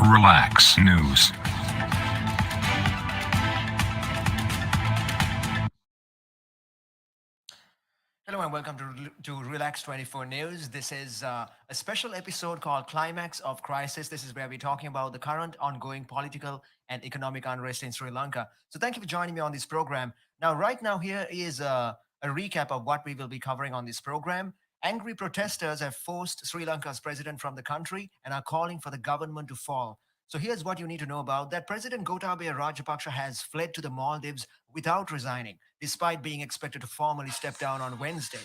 Relax News. Hello and welcome to Relax 24 News. This is a special episode called Climax of Crisis. This is where we're talking about the current ongoing political and economic unrest in Sri Lanka. So thank you for joining me on this program. Now, right now, here is a recap of what we will be covering on this program. Angry protesters have forced Sri Lanka's president from the country and are calling for the government to fall. So here's what you need to know about that President Gotabaya Rajapaksa has fled to the Maldives without resigning, despite being expected to formally step down on Wednesday.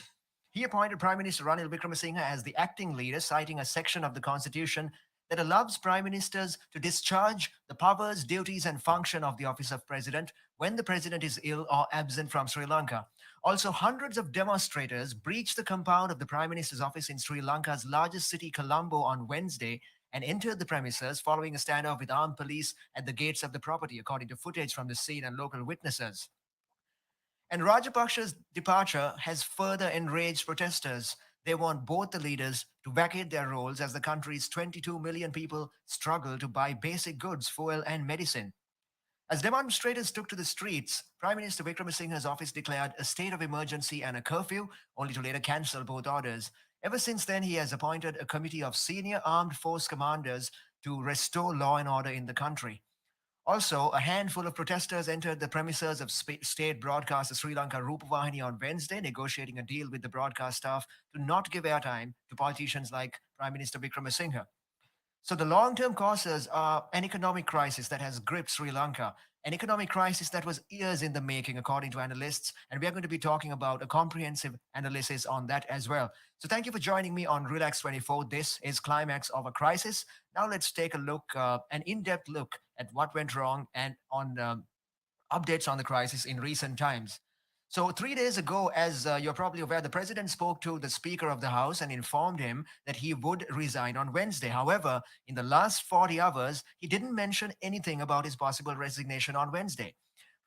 He appointed Prime Minister Ranil Wickremesinghe as the acting leader, citing a section of the constitution that allows prime ministers to discharge the powers, duties, and function of the office of president when the president is ill or absent from Sri Lanka. Also, hundreds of demonstrators breached the compound of the prime minister's office in Sri Lanka's largest city, Colombo, on Wednesday and entered the premises following a standoff with armed police at the gates of the property, according to footage from the scene and local witnesses. And Rajapaksa's departure has further enraged protesters. They want both the leaders to vacate their roles as the country's 22 million people struggle to buy basic goods, fuel, and medicine. As demonstrators took to the streets, Prime Minister Wickremesinghe's office declared a state of emergency and a curfew, only to later cancel both orders. Ever since then, he has appointed a committee of senior armed force commanders to restore law and order in the country. Also, a handful of protesters entered the premises of state broadcaster Sri Lanka Rupavahini on Wednesday, negotiating a deal with the broadcast staff to not give airtime to politicians like Prime Minister Wickremesinghe. So the long-term causes are an economic crisis that has gripped Sri Lanka, an economic crisis that was years in the making, according to analysts, and we are going to be talking about a comprehensive analysis on that as well. So thank you for joining me on Relax 24. This is Climax of a Crisis. Now let's take a look, an in-depth look at what went wrong and on updates on the crisis in recent times. So, 3 days ago, as you're probably aware, the president spoke to the Speaker of the House and informed him that he would resign on Wednesday. However, in the last 40 hours, he didn't mention anything about his possible resignation on Wednesday.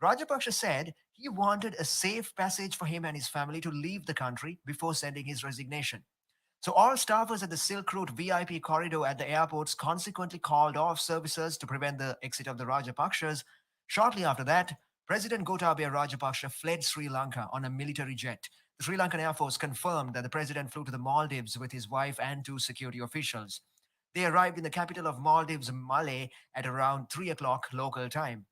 Rajapaksa said he wanted a safe passage for him and his family to leave the country before sending his resignation. So all staffers at the Silk Route VIP corridor at the airports consequently called off services to prevent the exit of the Rajapaksas. Shortly after that, President Gotabaya Rajapaksa fled Sri Lanka on a military jet. The Sri Lankan Air Force confirmed that the president flew to the Maldives with his wife and two security officials. They arrived in the capital of Maldives, Malé, at around 3 o'clock local time.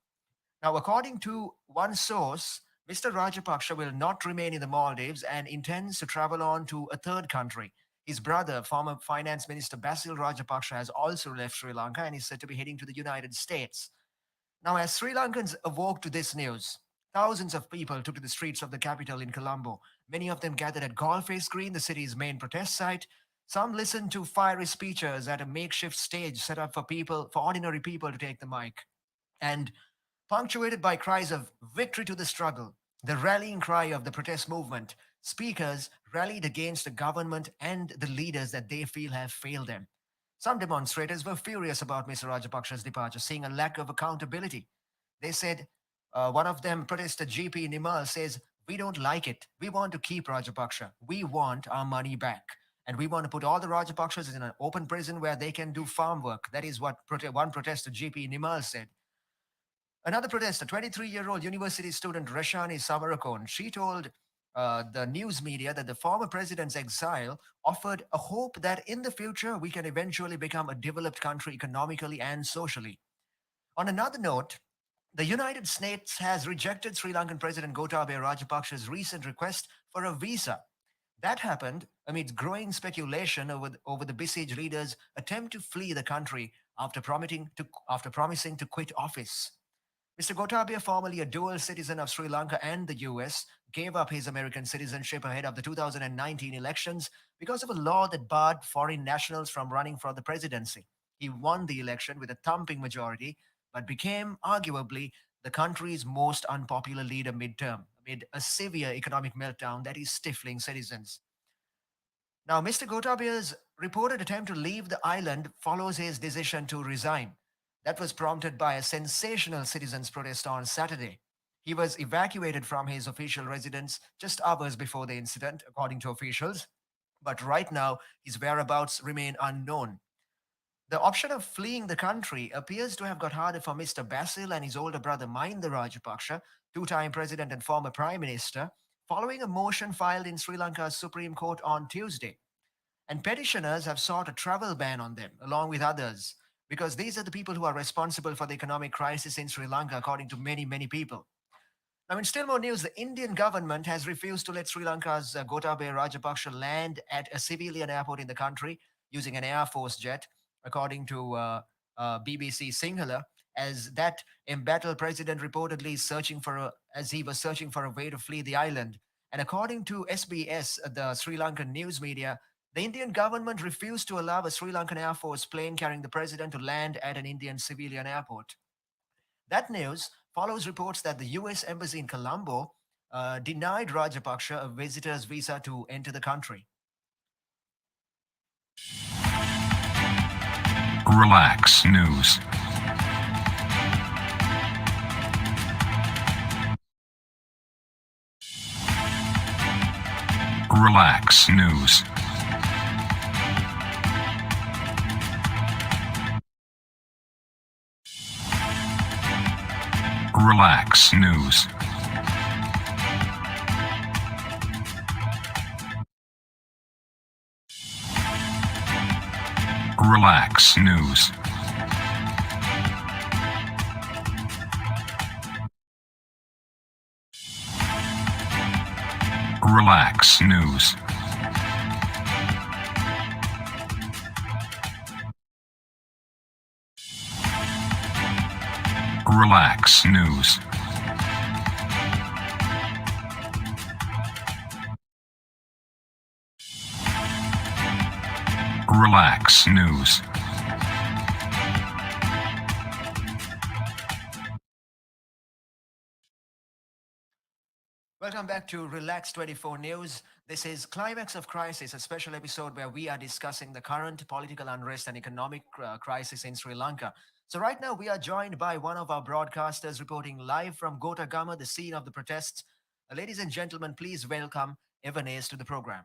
Now, according to one source, Mr. Rajapaksa will not remain in the Maldives and intends to travel on to a third country. His brother, former Finance Minister Basil Rajapaksa, has also left Sri Lanka and is said to be heading to the United States. Now, as Sri Lankans awoke to this news, thousands of people took to the streets of the capital in Colombo. Many of them gathered at Galface Green, the city's main protest site. Some listened to fiery speeches at a makeshift stage set up for ordinary people to take the mic. And punctuated by cries of victory to the struggle, the rallying cry of the protest movement, speakers rallied against the government and the leaders that they feel have failed them. Some demonstrators were furious about Mr. Rajapaksa's departure, seeing a lack of accountability. They said, one of them, protester GP Nimal, says, "We don't like it. We want to keep Rajapaksa. We want our money back. And we want to put all the Rajapaksas in an open prison where they can do farm work." That is what one protester, GP Nimal, said. Another protester, 23-year-old university student Rashani Samarakon, she told the news media that the former president's exile offered a hope that in the future we can eventually become a developed country economically and socially. On another note, the United States has rejected Sri Lankan President Gotabaya Rajapaksa's recent request for a visa. That happened amid growing speculation over the besieged leader's attempt to flee the country after promising to quit office. Mr. Gotabaya, formerly a dual citizen of Sri Lanka and the US, gave up his American citizenship ahead of the 2019 elections because of a law that barred foreign nationals from running for the presidency. He won the election with a thumping majority, but became arguably the country's most unpopular leader midterm, amid a severe economic meltdown that is stifling citizens. Now, Mr. Gotabaya's reported attempt to leave the island follows his decision to resign. That was prompted by a sensational citizens' protest on Saturday. He was evacuated from his official residence just hours before the incident, according to officials, but right now his whereabouts remain unknown. The option of fleeing the country appears to have got harder for Mr. Basil and his older brother Mahinda Rajapaksa, two-time president and former prime minister, following a motion filed in Sri Lanka's Supreme Court on Tuesday. And petitioners have sought a travel ban on them, along with others, because these are the people who are responsible for the economic crisis in Sri Lanka, according to many, many people. Now, in still more news, the Indian government has refused to let Sri Lanka's Gotabaya Rajapaksa land at a civilian airport in the country using an Air Force jet, according to BBC Sinhala, as that embattled president reportedly is searching for as he was searching for a way to flee the island. And according to SBS, the Sri Lankan news media, the Indian government refused to allow a Sri Lankan Air Force plane carrying the president to land at an Indian civilian airport. That news follows reports that the US Embassy in Colombo denied Rajapaksa a visitor's visa to enter the country. Relax News. Relax News. Relax News. Relax News. Relax News. Relax News. Relax News. Welcome back to Relax 24 News. This is Climax of Crisis, a special episode where we are discussing the current political unrest and economic crisis in Sri Lanka. So, right now, we are joined by one of our broadcasters reporting live from Gotagama, the scene of the protests. Ladies and gentlemen, please welcome Evanes to the program.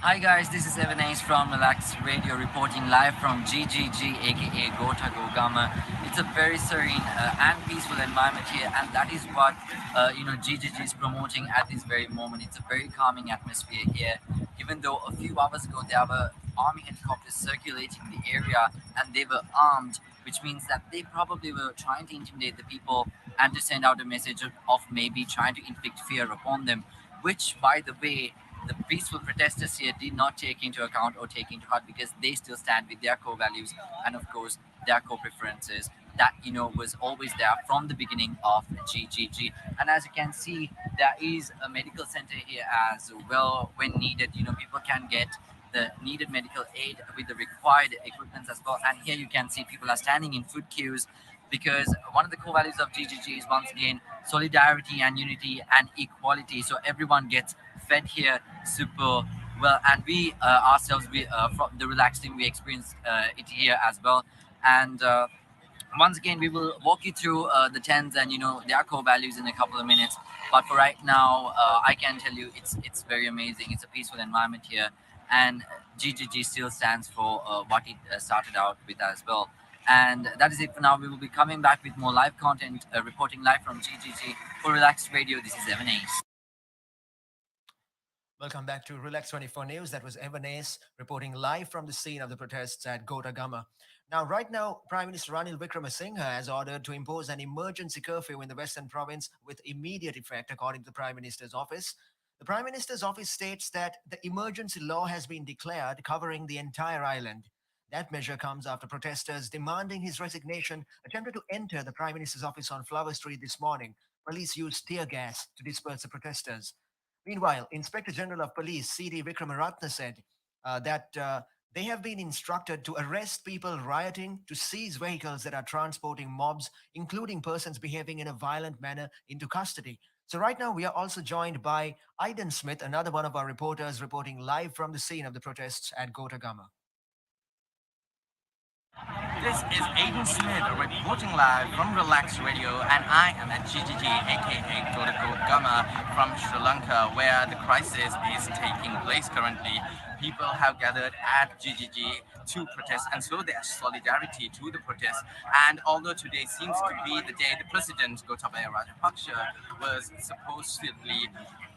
Hi guys, this is Evan Ace from Relax Radio reporting live from GGG aka Gota Gogama. It's a very serene and peaceful environment here, and that is what GGG is promoting at this very moment. It's a very calming atmosphere here. Even though a few hours ago there were army helicopters circulating the area and they were armed, which means that they probably were trying to intimidate the people and to send out a message of maybe trying to inflict fear upon them, which by the way the peaceful protesters here did not take into account or take into heart, because they still stand with their core values and of course their core preferences that was always there from the beginning of GGG. And as you can see, there is a medical center here as well. When needed, people can get the needed medical aid with the required equipment as well. And here you can see people are standing in food queues, because one of the core values of GGG is once again solidarity and unity and equality. So everyone gets fed here super well, and we ourselves, we from the relaxed team, we experienced it here as well. And once again, we will walk you through the tens and their core values in a couple of minutes. But for right now, I can tell you it's very amazing. It's a peaceful environment here, and GGG still stands for what it started out with as well. And that is it for now. We will be coming back with more live content, reporting live from GGG for Relaxed Radio. This is Evan Ace. Welcome back to Relax 24 News. That was Evanes reporting live from the scene of the protests at Gotagama. Now, right now, Prime Minister Ranil Wickremesinghe has ordered to impose an emergency curfew in the Western Province with immediate effect, according to the Prime Minister's office. The Prime Minister's office states that the emergency law has been declared covering the entire island. That measure comes after protesters demanding his resignation attempted to enter the Prime Minister's office on Flower Street this morning. Police used tear gas to disperse the protesters. Meanwhile, Inspector General of Police C.D. Vikramaratne said that they have been instructed to arrest people rioting, to seize vehicles that are transporting mobs, including persons behaving in a violent manner, into custody. So right now, we are also joined by Aidan Smith, another one of our reporters reporting live from the scene of the protests at Gotagama. This is Aiden Smith reporting live from Relax Radio, and I am at GGG aka Gama from Sri Lanka, where the crisis is taking place currently. people have gathered at GGG to protest and show their solidarity to the protest. And although today seems to be the day the president Gotabaya Rajapaksa was supposedly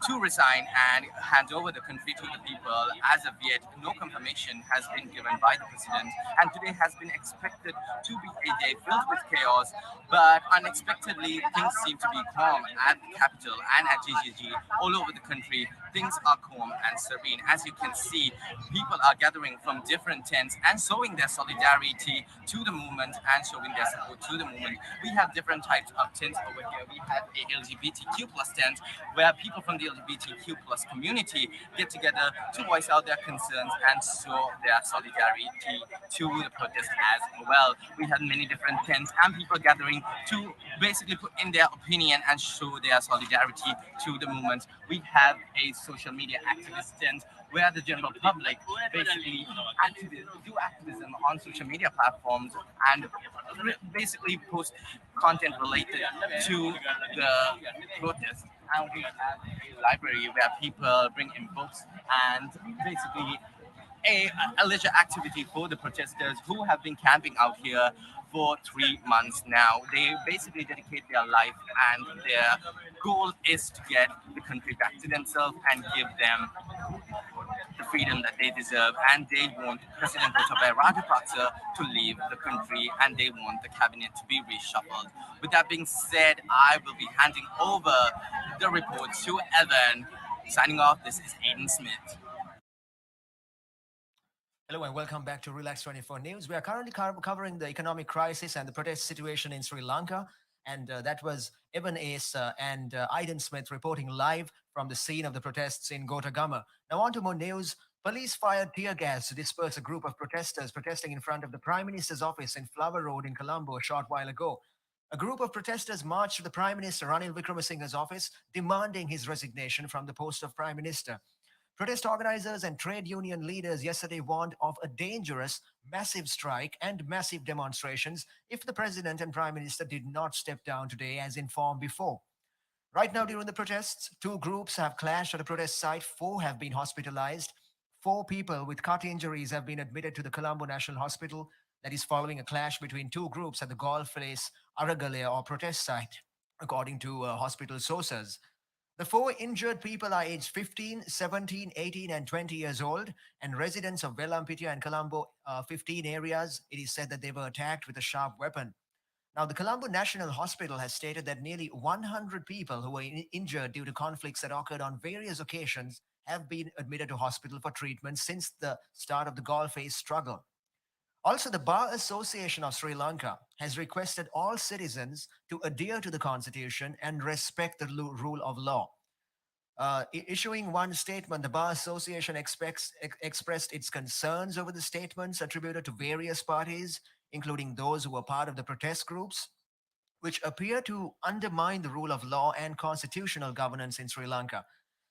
to resign and hand over the country to the people, as of yet no confirmation has been given by the president. And today has been expected to be a day filled with chaos, but unexpectedly things seem to be calm at the capital and at GGG all over the country. Things are calm and serene. As you can see, people are gathering from different tents and showing their solidarity to the movement and showing their support to the movement. We have different types of tents over here. We have a LGBTQ plus tent where people from the LGBTQ plus community get together to voice out their concerns and show their solidarity to the protest as well. We have many different tents and people gathering to basically put in their opinion and show their solidarity to the movement. We have a social media activist tent where the general public basically do activism on social media platforms and basically post content related to the protest. And we have a library where people bring in books and basically a leisure activity for the protesters who have been camping out here for 3 months now. They basically dedicate their life and their goal is to get the country back to themselves and give them the freedom that they deserve. And they want President Gotabaya Rajapaksa to leave the country and they want the cabinet to be reshuffled. With that being said, I will be handing over the report to Evan. Signing off, this is Aiden Smith. Hello and welcome back to Relax 24 News. We are currently covering the economic crisis and the protest situation in Sri Lanka. And that was Evan Ace and Aiden Smith reporting live from the scene of the protests in Gotagama. Now, on to more news. Police fired tear gas to disperse a group of protesters protesting in front of the Prime Minister's office in Flower Road in Colombo a short while ago. A group of protesters marched to the Prime Minister Ranil Wickremesinghe's office, demanding his resignation from the post of Prime Minister. Protest organizers and trade union leaders yesterday warned of a dangerous, massive strike and massive demonstrations if the president and prime minister did not step down today, as informed before. Right now, during the protests, two groups have clashed at a protest site. Four have been hospitalized. Four people with cut injuries have been admitted to the Colombo National Hospital. That is following a clash between two groups at the Golf Place Aragalea or protest site, according to hospital sources. The four injured people are aged 15, 17, 18, and 20 years old, and residents of Velampitia and Colombo 15 areas. It is said that they were attacked with a sharp weapon. Now, the Colombo National Hospital has stated that nearly 100 people who were injured due to conflicts that occurred on various occasions have been admitted to hospital for treatment since the start of the Gulf phase struggle. Also, the Bar Association of Sri Lanka has requested all citizens to adhere to the constitution and respect the rule of law. Issuing one statement, the Bar Association expressed its concerns over the statements attributed to various parties, including those who were part of the protest groups, which appear to undermine the rule of law and constitutional governance in Sri Lanka.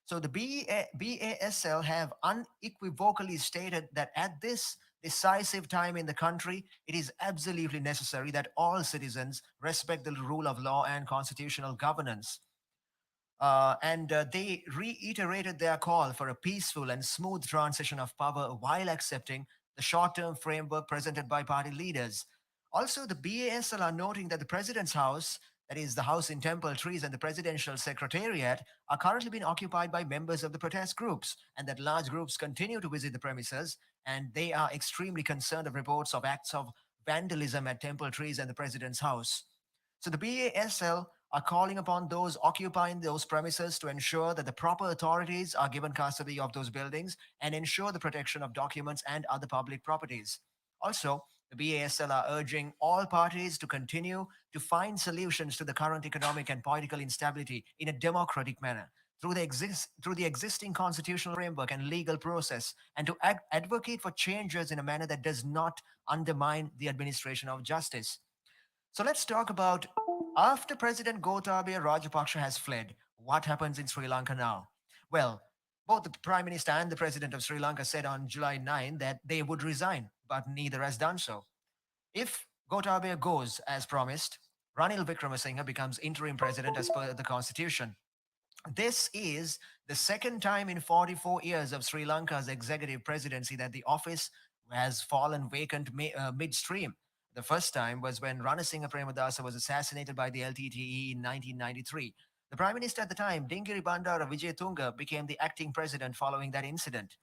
So the BASL have unequivocally stated that at this decisive time in the country, it is absolutely necessary that all citizens respect the rule of law and constitutional governance. And they reiterated their call for a peaceful and smooth transition of power while accepting the short term framework presented by party leaders. Also, the BASL are noting that the President's House, that is the House in Temple Trees, and the Presidential Secretariat are currently being occupied by members of the protest groups, and that large groups continue to visit the premises, and they are extremely concerned of reports of acts of vandalism at Temple Trees and the President's House. So the BASL are calling upon those occupying those premises to ensure that the proper authorities are given custody of those buildings and ensure the protection of documents and other public properties. Also, the BASL are urging all parties to continue to find solutions to the current economic and political instability in a democratic manner through the existing constitutional framework and legal process, and to advocate for changes in a manner that does not undermine the administration of justice. So let's talk about after President Gotabaya Rajapaksa has fled, what happens in Sri Lanka now? Well, both the Prime Minister and the President of Sri Lanka said on July 9 that they would resign, but neither has done so. If Gotabaya goes as promised, Ranil Wickremesinghe becomes interim president as per the constitution. This is the second time in 44 years of Sri Lanka's executive presidency that the office has fallen vacant midstream. The first time was when Ranasinghe Premadasa was assassinated by the LTTE in 1993. The Prime Minister at the time, Dingiri Bandara Vijayatunga, became the acting president following that incident.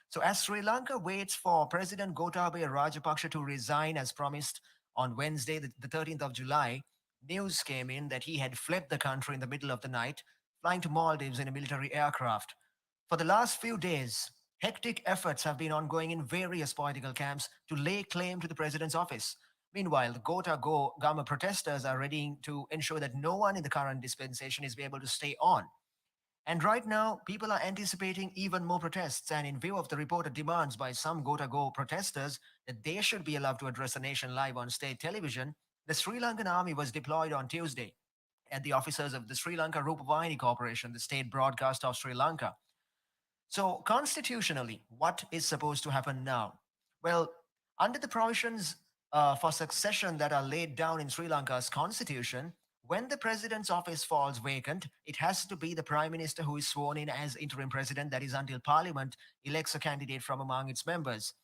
So, as Sri Lanka waits for President Gotabaya Rajapaksa to resign as promised on Wednesday, the 13th of July, news came in that he had fled the country in the middle of the night, flying to Maldives in a military aircraft. For the last few days, hectic efforts have been ongoing in various political camps to lay claim to the president's office. Meanwhile, the Gama protesters are ready to ensure that no one in the current dispensation is able to stay on. And right now, people are anticipating even more protests. And in view of the reported demands by some Gota Go protesters that they should be allowed to address the nation live on state television, the Sri Lankan army was deployed on Tuesday. And the officers of the Sri Lanka Rupavahini Corporation, the state broadcast of Sri Lanka. So, constitutionally, what is supposed to happen now? Well, under the provisions for succession that are laid down in Sri Lanka's constitution, when the president's office falls vacant, it has to be the prime minister who is sworn in as interim president, that is, until parliament elects a candidate from among its members.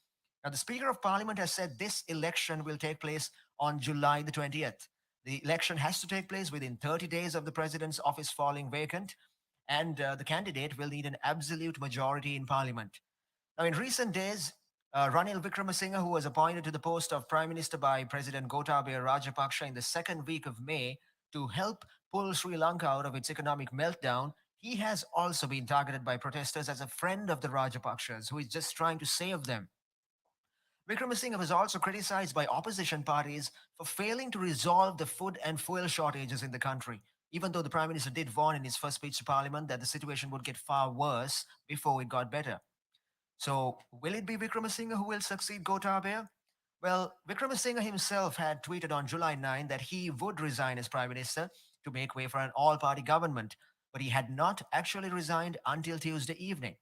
Now, the Speaker of Parliament has said this election will take place on July the 20th. The election has to take place within 30 days of the president's office falling vacant, and the candidate will need an absolute majority in Parliament. Now, in recent days, Ranil Wickremesinghe, who was appointed to the post of Prime Minister by President Gotabaya Rajapaksa in the second week of May to help pull Sri Lanka out of its economic meltdown, he has also been targeted by protesters as a friend of the Rajapaksas, who is just trying to save them. Wickremesinghe was also criticized by opposition parties for failing to resolve the food and fuel shortages in the country, even though the Prime Minister did warn in his first speech to Parliament that the situation would get far worse before it got better. So, will it be Wickremesinghe who will succeed Gotabaya? Well, Wickremesinghe himself had tweeted on July 9 that he would resign as Prime Minister to make way for an all party government, but he had not actually resigned until Tuesday evening.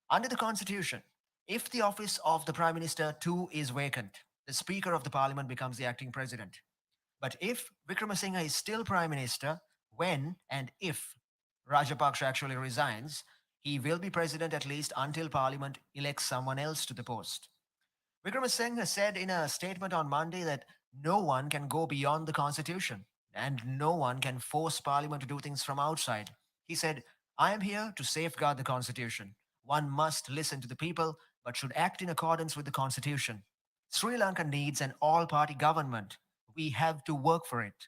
Under the Constitution, if the office of the Prime Minister too is vacant, the Speaker of the Parliament becomes the acting president. But if Wickremesinghe is still Prime Minister, when and if Rajapaksa actually resigns, he will be president at least until Parliament elects someone else to the post. Wickremesinghe said in a statement on Monday that no one can go beyond the Constitution and no one can force Parliament to do things from outside. He said, I am here to safeguard the Constitution. One must listen to the people but should act in accordance with the Constitution. Sri Lanka needs an all party government. We have to work for it.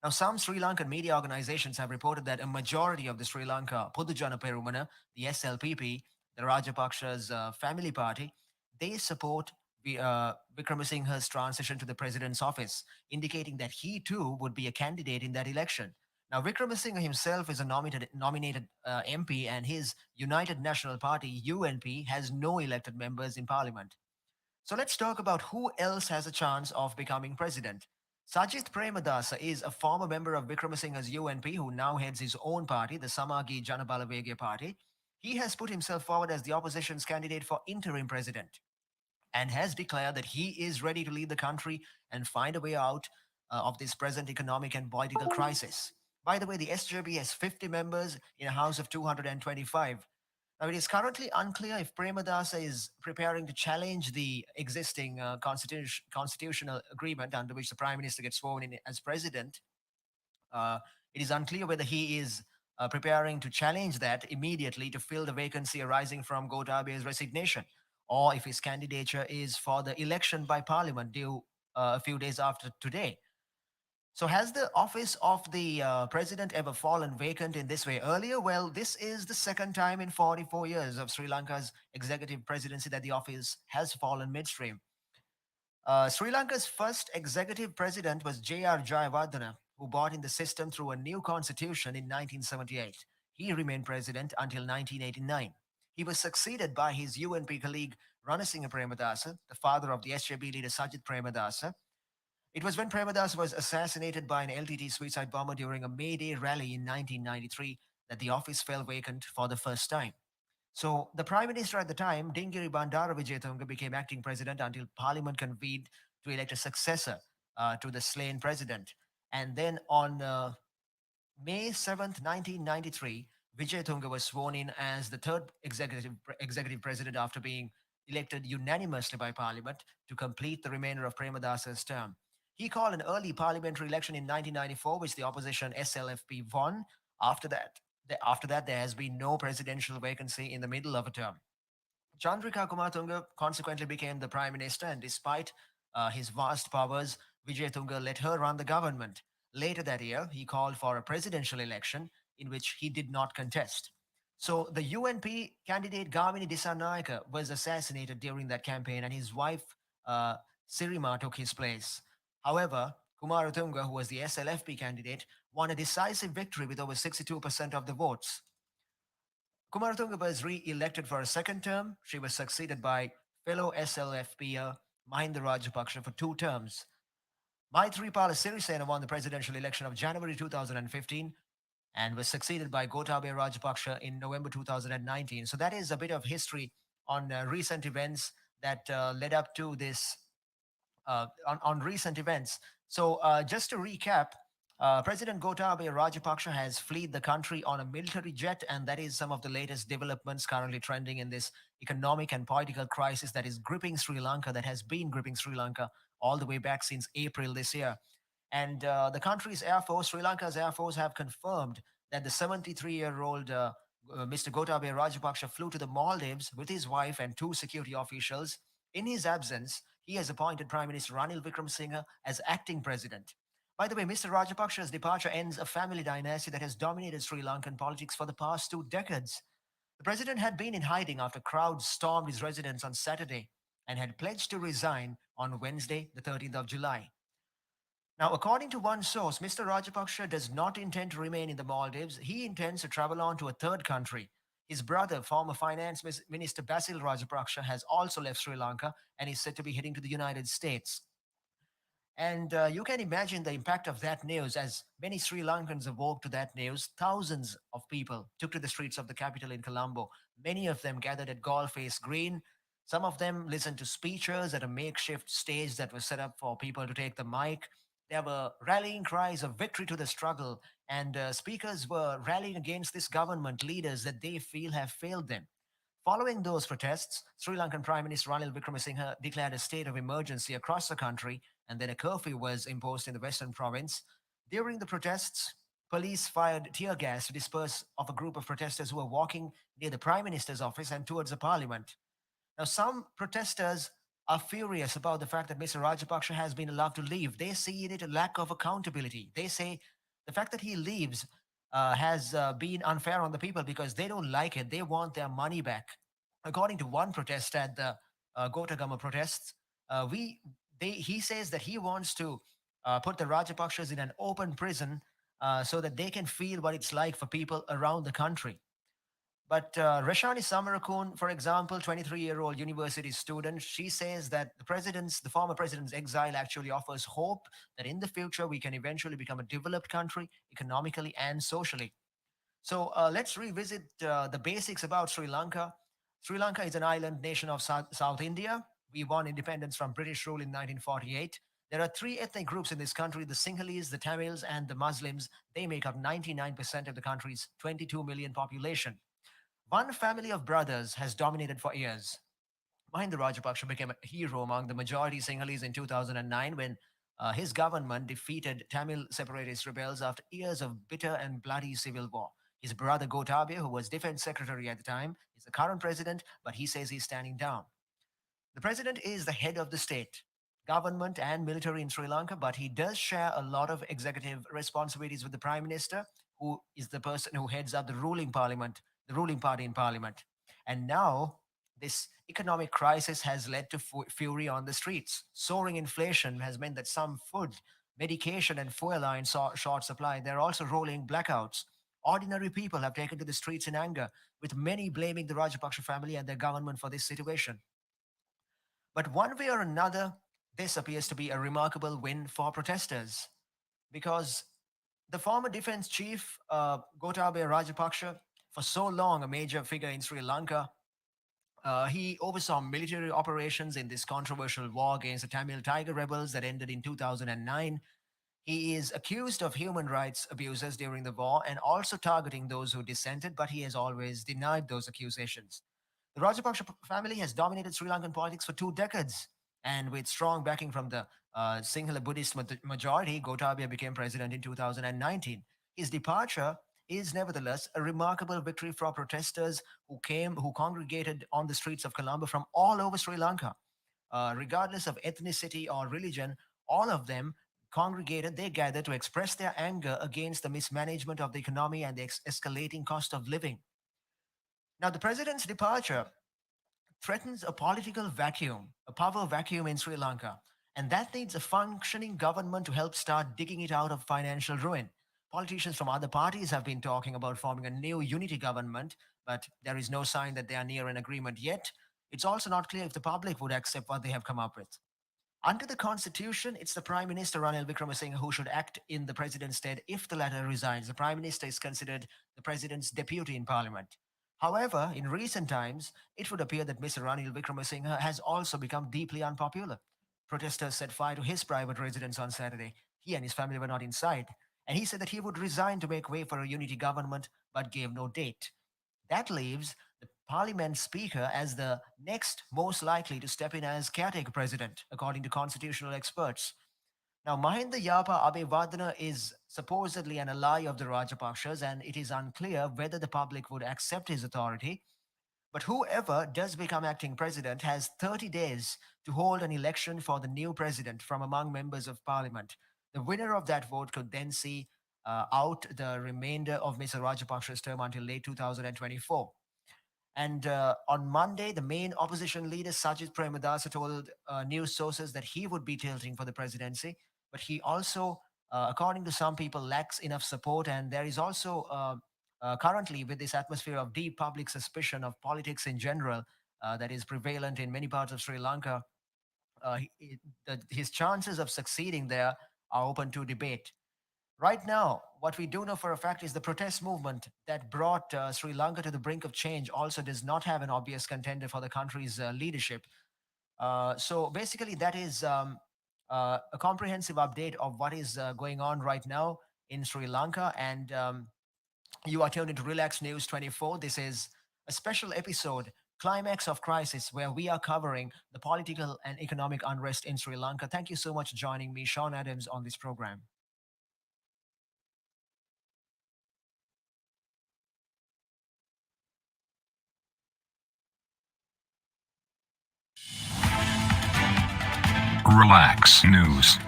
Now, some Sri Lankan media organizations have reported that a majority of the Sri Lanka Pudujana Perumana, the SLPP, the Rajapaksa's family party, they support Wickremesinghe's transition to the president's office, indicating that he too would be a candidate in that election. Now, Wickremesinghe himself is a nominated MP, and his United National Party (UNP) has no elected members in parliament. So let's talk about who else has a chance of becoming president. Sajith Premadasa is a former member of Wickremesinghe's UNP who now heads his own party, the Samagi Janabalavegya Party. He has put himself forward as the opposition's candidate for interim president and has declared that he is ready to lead the country and find a way out of this present economic and political crisis. By the way, the SJB has 50 members in a House of 225. Now, it is currently unclear if Premadasa is preparing to challenge the existing constitutional agreement under which the Prime Minister gets sworn in as president. It is unclear whether he is preparing to challenge that immediately to fill the vacancy arising from Gotabaya's resignation, or if his candidature is for the election by Parliament due a few days after today. So, has the office of the president ever fallen vacant in this way earlier? Well, this is the second time in 44 years of Sri Lanka's executive presidency that the office has fallen midstream. Sri Lanka's first executive president was J.R. Jayawardena, who brought in the system through a new constitution in 1978. He remained president until 1989. He was succeeded by his UNP colleague Ranasinghe Premadasa, the father of the SJB leader Sajid Premadasa. It was when Premadasa was assassinated by an LTT suicide bomber during a May Day rally in 1993 that the office fell vacant for the first time. So the Prime Minister at the time, Dingiri Bandara Vijayatunga, became acting president until Parliament convened to elect a successor to the slain president. And then on May 7th, 1993, Vijay Tunga was sworn in as the third executive president after being elected unanimously by parliament to complete the remainder of Premadasa's term. He called an early parliamentary election in 1994, which the opposition SLFP won. After that, there has been no presidential vacancy in the middle of a term. Chandrika Kumartunga consequently became the prime minister, and despite his vast powers, Vijay Tunga let her run the government. Later that year, he called for a presidential election in which he did not contest. So the UNP candidate Gavini Dissanayaka was assassinated during that campaign, and his wife uh, Sirima took his place. However, Kumaratunga, who was the SLFP candidate, won a decisive victory with over 62% of the votes. Kumaratunga was re-elected for a second term. She was succeeded by fellow SLFPer Mahinda Rajapaksa for two terms. Maithripala Sirisena won the presidential election of January 2015 and was succeeded by Gotabaya Rajapaksa in November 2019. So that is a bit of history on recent events that led up to this on recent events. So, just to recap, President Gotabaya Rajapaksa has fled the country on a military jet, and that is some of the latest developments currently trending in this economic and political crisis that is gripping Sri Lanka, that has been gripping Sri Lanka all the way back since April this year. And the country's Air Force, Sri Lanka's Air Force, have confirmed that the 73-year-old Mr. Gotabaya Rajapaksa flew to the Maldives with his wife and two security officials. In his absence, he has appointed Prime Minister Ranil Wickremesinghe as acting president. By the way, Mr. Rajapaksa's departure ends a family dynasty that has dominated Sri Lankan politics for the past 2 decades. The president had been in hiding after crowds stormed his residence on Saturday and had pledged to resign on Wednesday, the 13th of July. Now, according to one source, Mr. Rajapaksa does not intend to remain in the Maldives. He intends to travel on to a third country. His brother, former Minister Basil Rajapaksa, has also left Sri Lanka and is said to be heading to the United States. And you can imagine the impact of that news as many Sri Lankans awoke to that news. Thousands of people took to the streets of the capital in Colombo. Many of them gathered at Face Green. Some of them listened to speeches at a makeshift stage that was set up for people to take the mic. There were rallying cries of victory to the struggle, and speakers were rallying against this government leaders that they feel have failed them. Following those protests, Sri Lankan Prime Minister Ranil Wickremesinghe declared a state of emergency across the country, and then a curfew was imposed in the western province. During the protests, police fired tear gas to disperse of a group of protesters who were walking near the Prime Minister's office and towards the parliament. Now, some protesters are furious about the fact that Mr. Rajapaksa has been allowed to leave. They see in it a lack of accountability. They say the fact that he leaves has been unfair on the people because they don't like it. They want their money back. According to one protest at the Gotagama protests, he says that he wants to put the Rajapakshas in an open prison so that they can feel what it's like for people around the country. But Rashani Samarakun, for example, 23-year-old university student, she says that the former president's exile actually offers hope that in the future we can eventually become a developed country economically and socially. So let's revisit the basics about Sri Lanka. Sri Lanka is an island nation of South India. We won independence from British rule in 1948. There are three ethnic groups in this country: the Sinhalese, the Tamils, and the Muslims. They make up 99% of the country's 22 million population. One family of brothers has dominated for years. Mahinda Rajapaksa became a hero among the majority Sinhalese in 2009 when his government defeated Tamil separatist rebels after years of bitter and bloody civil war. His brother Gotabaya, who was defense secretary at the time, is the current president, but he says he's standing down. The president is the head of the state, government, and military in Sri Lanka, but he does share a lot of executive responsibilities with the prime minister, who is the person who heads up the ruling parliament, the ruling party in parliament. And now, this economic crisis has led to fury on the streets. Soaring inflation has meant that some food, medication, and fuel are in short supply. They're also rolling blackouts. Ordinary people have taken to the streets in anger, with many blaming the Rajapaksa family and their government for this situation. But one way or another, this appears to be a remarkable win for protesters because the former defense chief, Gotabaya Rajapaksa, for so long a major figure in Sri Lanka, he oversaw military operations in this controversial war against the Tamil Tiger rebels that ended in 2009. He is accused of human rights abuses during the war and also targeting those who dissented, but he has always denied those accusations. The Rajapaksa family has dominated Sri Lankan politics for 2 decades, and with strong backing from the Sinhala Buddhist majority, Gotabaya became president in 2019. His departure is nevertheless a remarkable victory for protesters who congregated on the streets of Colombo from all over Sri Lanka. Regardless of ethnicity or religion, all of them congregated, they gathered to express their anger against the mismanagement of the economy and the escalating cost of living. Now, the president's departure threatens a political vacuum, a power vacuum in Sri Lanka, and that needs a functioning government to help start digging it out of financial ruin. Politicians from other parties have been talking about forming a new unity government, but there is no sign that they are near an agreement yet. It's also not clear if the public would accept what they have come up with. Under the constitution, it's the Prime Minister Ranil Wickremesinghe who should act in the president's stead if the latter resigns. The Prime Minister is considered the president's deputy in parliament. However, in recent times, it would appear that Mr. Ranil Wickremesinghe has also become deeply unpopular. Protesters set fire to his private residence on Saturday. He and his family were not inside, and he said that he would resign to make way for a unity government, but gave no date. That leaves the parliament speaker as the next most likely to step in as caretaker president, according to constitutional experts. Now, Mahinda Yapa Abeyewardena is supposedly an ally of the Rajapakshas, and it is unclear whether the public would accept his authority. But whoever does become acting president has 30 days to hold an election for the new president from among members of parliament. The winner of that vote could then see out the remainder of Mr. Rajapaksa's term until late 2024. And on Monday, the main opposition leader, Sajid Premadasa, told news sources that he would be tilting for the presidency. But he also, according to some people, lacks enough support. And there is also currently, with this atmosphere of deep public suspicion of politics in general that is prevalent in many parts of Sri Lanka, his chances of succeeding there are open to debate. Right now, what we do know for a fact is the protest movement that brought Sri Lanka to the brink of change also does not have an obvious contender for the country's leadership. So basically, that is a comprehensive update of what is going on right now in Sri Lanka. And you are tuned into Relax News 24. This is a special episode, Climax of Crisis, where we are covering the political and economic unrest in Sri Lanka. Thank you so much for joining me, Sean Adams, on this program. Relax News.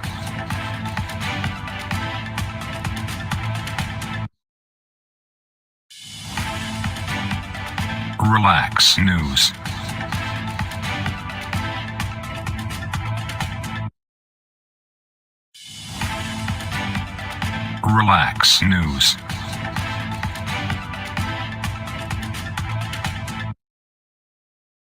Relax News. Relax News.